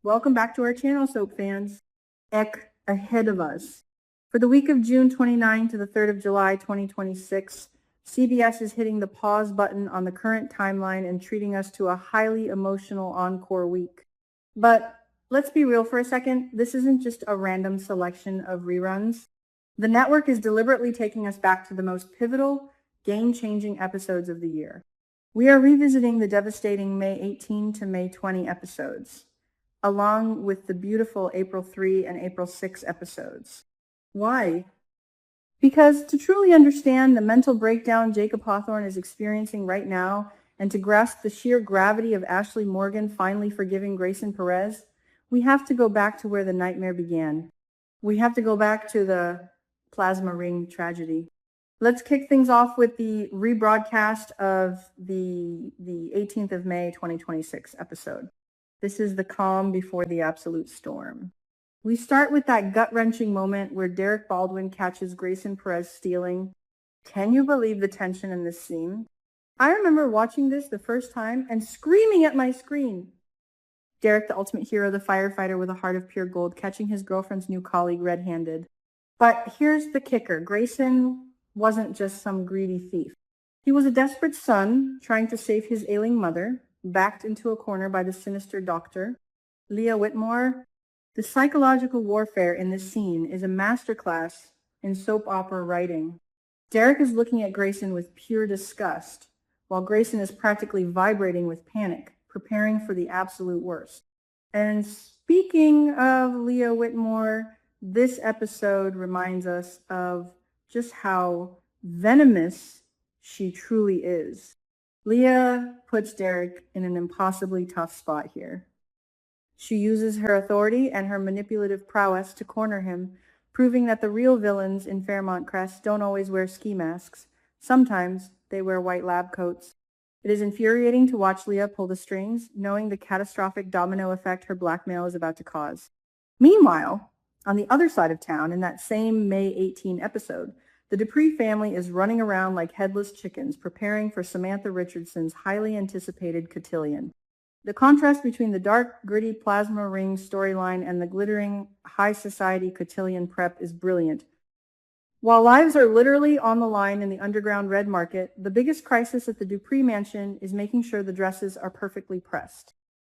Welcome back to our channel, soap fans. Ahead of us. For the week of June 29 to the 3rd of July 2026, CBS is hitting the pause button on the current timeline and treating us to a highly emotional encore week. But let's be real for a second, this isn't just a random selection of reruns. The network is deliberately taking us back to the most pivotal, game-changing episodes of the year. We are revisiting the devastating May 18 to May 20 episodes, along with the beautiful April 3 and April 6 episodes. Why? Because to truly understand the mental breakdown Jacob Hawthorne is experiencing right now, and to grasp the sheer gravity of Ashley Morgan finally forgiving Grayson Perez, we have to go back to where the nightmare began. We have to go back to the plasma ring tragedy. Let's kick things off with the rebroadcast of the 18th of May 2026 episode. This is the calm before the absolute storm. We start with that gut-wrenching moment where Derek Baldwin catches Grayson Perez stealing. Can you believe the tension in this scene? I remember watching this the first time and screaming at my screen. Derek, the ultimate hero, the firefighter with a heart of pure gold, catching his girlfriend's new colleague red-handed. But here's the kicker. Grayson wasn't just some greedy thief. He was a desperate son trying to save his ailing mother, backed into a corner by the sinister doctor, Leah Whitmore. The psychological warfare in this scene is a masterclass in soap opera writing. Derek is looking at Grayson with pure disgust, while Grayson is practically vibrating with panic, preparing for the absolute worst. And speaking of Leah Whitmore, this episode reminds us of just how venomous she truly is. Leah puts Derek in an impossibly tough spot here. She uses her authority and her manipulative prowess to corner him, proving that the real villains in Fairmont Crest don't always wear ski masks. Sometimes they wear white lab coats. It is infuriating to watch Leah pull the strings, knowing the catastrophic domino effect her blackmail is about to cause. Meanwhile, on the other side of town, in that same May 18 episode, the Dupree family is running around like headless chickens, preparing for Samantha Richardson's highly anticipated cotillion. The contrast between the dark, gritty plasma ring storyline and the glittering high society cotillion prep is brilliant. While lives are literally on the line in the underground red market, the biggest crisis at the Dupree mansion is making sure the dresses are perfectly pressed.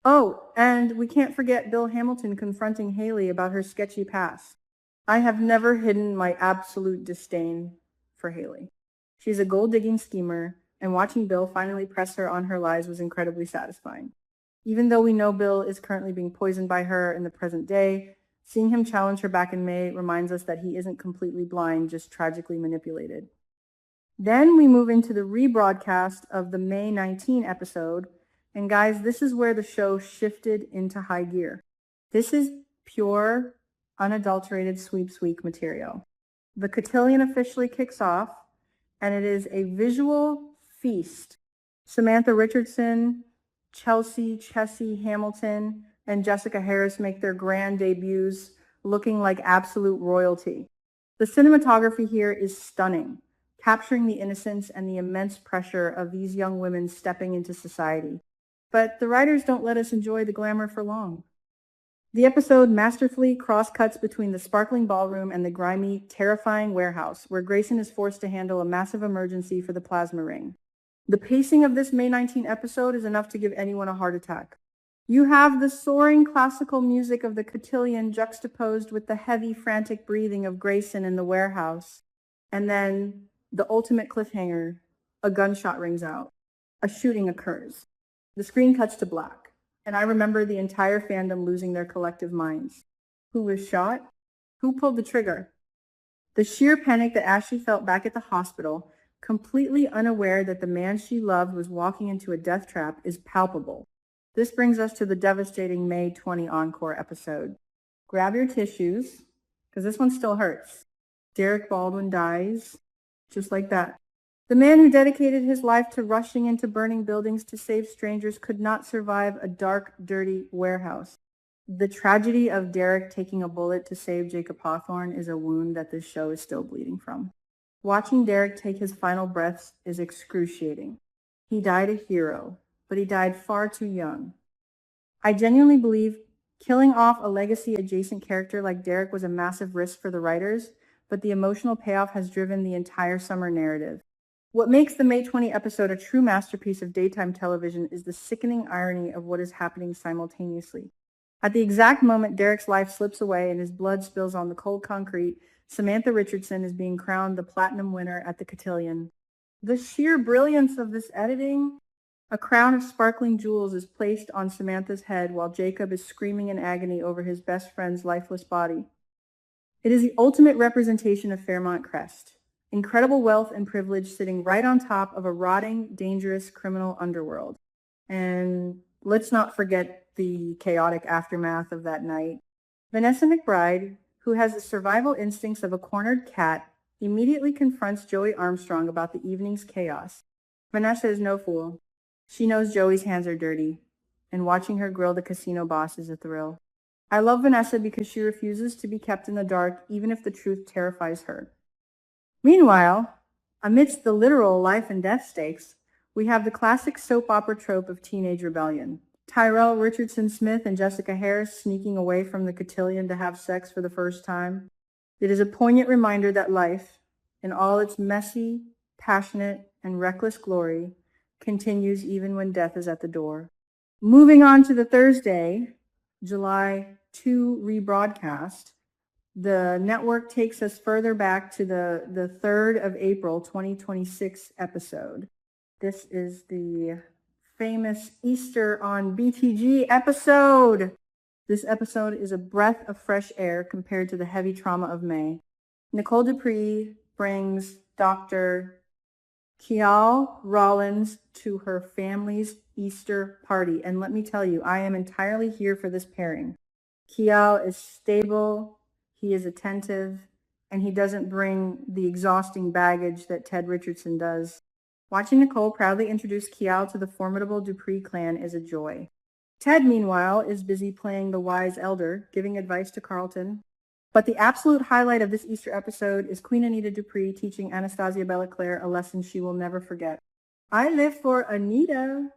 Oh, and we can't forget Bill Hamilton confronting Haley about her sketchy past. I have never hidden my absolute disdain for Haley. She's a gold-digging schemer, and watching Bill finally press her on her lies was incredibly satisfying. Even though we know Bill is currently being poisoned by her in the present day, seeing him challenge her back in May reminds us that he isn't completely blind, just tragically manipulated. Then we move into the rebroadcast of the May 19 episode, and guys, this is where the show shifted into high gear. This is pure, unadulterated Sweeps Week material. The cotillion officially kicks off, and it is a visual feast. Samantha Richardson, Chessie Hamilton, and Jessica Harris make their grand debuts looking like absolute royalty. The cinematography here is stunning, capturing the innocence and the immense pressure of these young women stepping into society. But the writers don't let us enjoy the glamour for long. The episode masterfully cross-cuts between the sparkling ballroom and the grimy, terrifying warehouse, where Grayson is forced to handle a massive emergency for the plasma ring. The pacing of this May 19 episode is enough to give anyone a heart attack. You have the soaring classical music of the cotillion juxtaposed with the heavy, frantic breathing of Grayson in the warehouse. And then the ultimate cliffhanger, a gunshot rings out. A shooting occurs. The screen cuts to black, and I remember the entire fandom losing their collective minds. Who was shot? Who pulled the trigger? The sheer panic that Ashley felt back at the hospital, completely unaware that the man she loved was walking into a death trap, is palpable. This brings us to the devastating May 20 encore episode. Grab your tissues, because this one still hurts. Derek Baldwin dies, just like that. The man who dedicated his life to rushing into burning buildings to save strangers could not survive a dark, dirty warehouse. The tragedy of Derek taking a bullet to save Jacob Hawthorne is a wound that this show is still bleeding from. Watching Derek take his final breaths is excruciating. He died a hero, but he died far too young. I genuinely believe Killing off a legacy adjacent character like Derek was a massive risk for the writers, but the emotional payoff has driven the entire summer narrative. What makes the May 20 episode a true masterpiece of daytime television is the sickening irony of what is happening simultaneously. At the exact moment Derek's life slips away and his blood spills on the cold concrete, Samantha Richardson is being crowned the platinum winner at the cotillion. The sheer brilliance of this editing. A crown of sparkling jewels is placed on Samantha's head while Jacob is screaming in agony over his best friend's lifeless body. It is the ultimate representation of Fairmont Crest. Incredible wealth and privilege sitting right on top of a rotting, dangerous criminal underworld. And let's not forget the chaotic aftermath of that night. Vanessa McBride, who has the survival instincts of a cornered cat, immediately confronts Joey Armstrong about the evening's chaos. Vanessa is no fool. She knows Joey's hands are dirty, and watching her grill the casino boss is a thrill. I love Vanessa because she refuses to be kept in the dark, even if the truth terrifies her. Meanwhile, amidst the literal life and death stakes, we have the classic soap opera trope of teenage rebellion. Tyrell Richardson Smith and Jessica Harris sneaking away from the cotillion to have sex for the first time. It is a poignant reminder that life, in all its messy, passionate, and reckless glory, continues even when death is at the door. Moving on to the Thursday, July 2 rebroadcast, the network takes us further back to the 3rd of April 2026 episode. This is the famous Easter on BTG episode. This episode is a breath of fresh air compared to the heavy trauma of May. Nicole Dupree brings Dr. Kial Rollins to her family's Easter party. And let me tell you, I am entirely here for this pairing. Kial is stable, he is attentive, and he doesn't bring the exhausting baggage that Ted Richardson does. Watching Nicole proudly introduce Kial to the formidable Dupree clan is a joy. Ted, meanwhile, is busy playing the wise elder, giving advice to Carlton. But the absolute highlight of this Easter episode is Queen Anita Dupree teaching Anastasia Bellaire a lesson she will never forget. I live for Anita.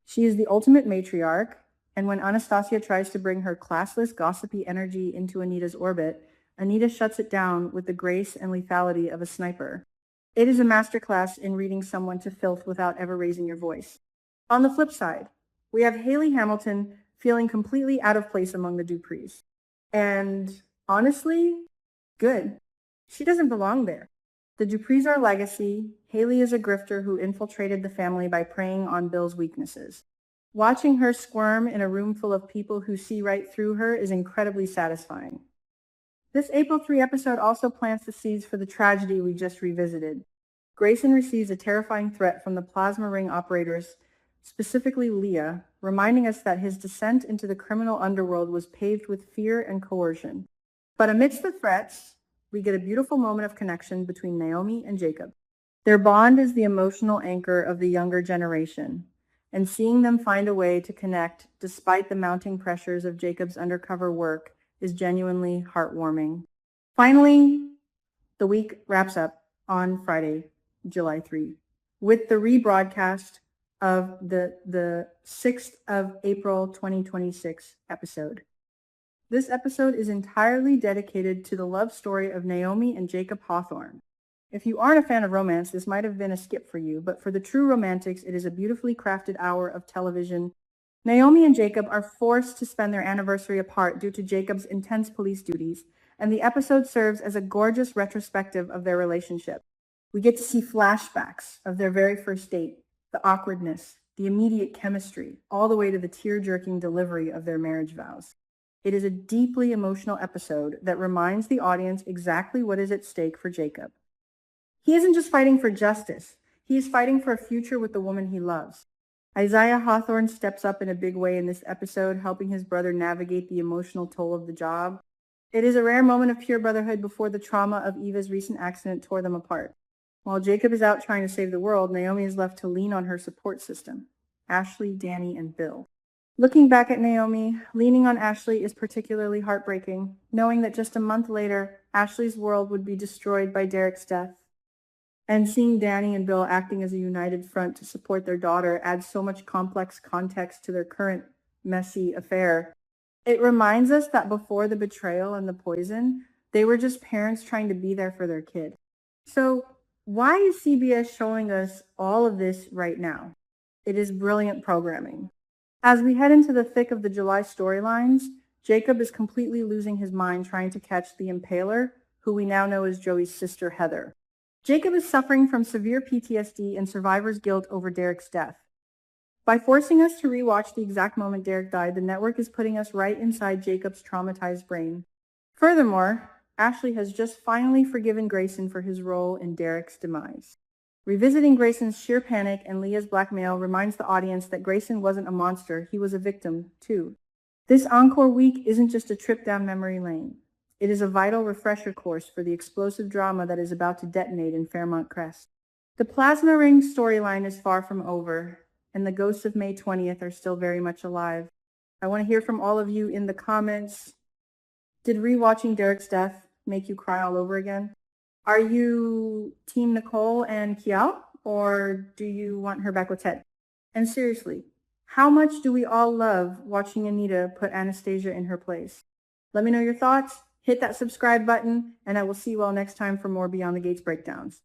She is the ultimate matriarch, and when Anastasia tries to bring her classless, gossipy energy into Anita's orbit, Anita shuts it down with the grace and lethality of a sniper. It is a masterclass in reading someone to filth without ever raising your voice. On the flip side, we have Haley Hamilton feeling completely out of place among the Duprees. And honestly, good. She doesn't belong there. The Duprees are legacy. Haley is a grifter who infiltrated the family by preying on Bill's weaknesses. Watching her squirm in a room full of people who see right through her is incredibly satisfying. This April 3 episode also plants the seeds for the tragedy we just revisited. Grayson receives a terrifying threat from the plasma ring operators, specifically Leah, reminding us that his descent into the criminal underworld was paved with fear and coercion. But amidst the threats, we get a beautiful moment of connection between Naomi and Jacob. Their bond is the emotional anchor of the younger generation, and seeing them find a way to connect despite the mounting pressures of Jacob's undercover work is genuinely heartwarming. Finally, the week wraps up on Friday, July 3, with the rebroadcast of the 6th of April 2026 episode. This episode is entirely dedicated to the love story of Naomi and Jacob Hawthorne. If you aren't a fan of romance, this might have been a skip for you, but for the true romantics, it is a beautifully crafted hour of television. Naomi and Jacob are forced to spend their anniversary apart due to Jacob's intense police duties, and the episode serves as a gorgeous retrospective of their relationship. We get to see flashbacks of their very first date, the awkwardness, the immediate chemistry, all the way to the tear-jerking delivery of their marriage vows. It is a deeply emotional episode that reminds the audience exactly what is at stake for Jacob. He isn't just fighting for justice. He is fighting for a future with the woman he loves. Isaiah Hawthorne steps up in a big way in this episode, helping his brother navigate the emotional toll of the job. It is a rare moment of pure brotherhood before the trauma of Eva's recent accident tore them apart. While Jacob is out trying to save the world, Naomi is left to lean on her support system, Ashley, Danny, and Bill. Looking back at Naomi, leaning on Ashley is particularly heartbreaking, knowing that just a month later, Ashley's world would be destroyed by Derek's death. And seeing Danny and Bill acting as a united front to support their daughter adds so much complex context to their current messy affair. It reminds us that before the betrayal and the poison, they were just parents trying to be there for their kid. So, why is CBS showing us all of this right now? It is brilliant programming. As we head into the thick of the July storylines, Jacob is completely losing his mind trying to catch the Impaler, who we now know as Joey's sister Heather. Jacob is suffering from severe PTSD and survivor's guilt over Derek's death. By forcing us to rewatch the exact moment Derek died, the network is putting us right inside Jacob's traumatized brain. Furthermore, Ashley has just finally forgiven Grayson for his role in Derek's demise. Revisiting Grayson's sheer panic and Leah's blackmail reminds the audience that Grayson wasn't a monster, he was a victim, too. This Encore week isn't just a trip down memory lane. It is a vital refresher course for the explosive drama that is about to detonate in Fairmont Crest. The Plasma Ring storyline is far from over, and the ghosts of May 20th are still very much alive. I want to hear from all of you in the comments. Did rewatching Derek's death make you cry all over again? Are you Team Nicole and Kiao, or do you want her back with Ted? And seriously, how much do we all love watching Anita put Anastasia in her place? Let me know your thoughts, hit that subscribe button, and I will see you all next time for more Beyond the Gates breakdowns.